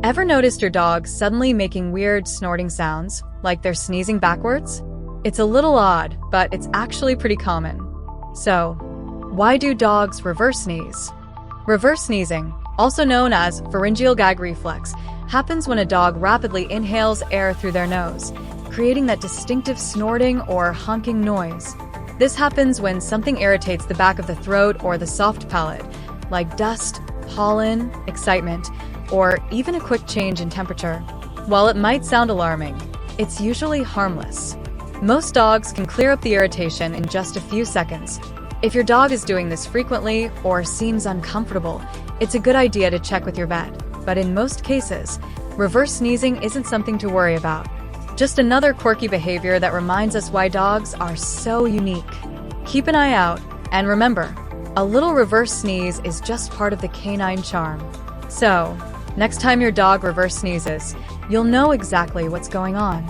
Ever noticed your dog suddenly making weird snorting sounds, like they're sneezing backwards? It's a little odd, but it's actually pretty common. So, why do dogs reverse sneeze? Reverse sneezing, also known as pharyngeal gag reflex, happens when a dog rapidly inhales air through their nose, creating that distinctive snorting or honking noise. This happens when something irritates the back of the throat or the soft palate, like dust, pollen, excitement, or even a quick change in temperature. While it might sound alarming, it's usually harmless. Most dogs can clear up the irritation in just a few seconds. If your dog is doing this frequently or seems uncomfortable, it's a good idea to check with your vet. But in most cases, reverse sneezing isn't something to worry about. Just another quirky behavior that reminds us why dogs are so unique. Keep an eye out, and remember, a little reverse sneeze is just part of the canine charm. So, next time your dog reverse sneezes, you'll know exactly what's going on.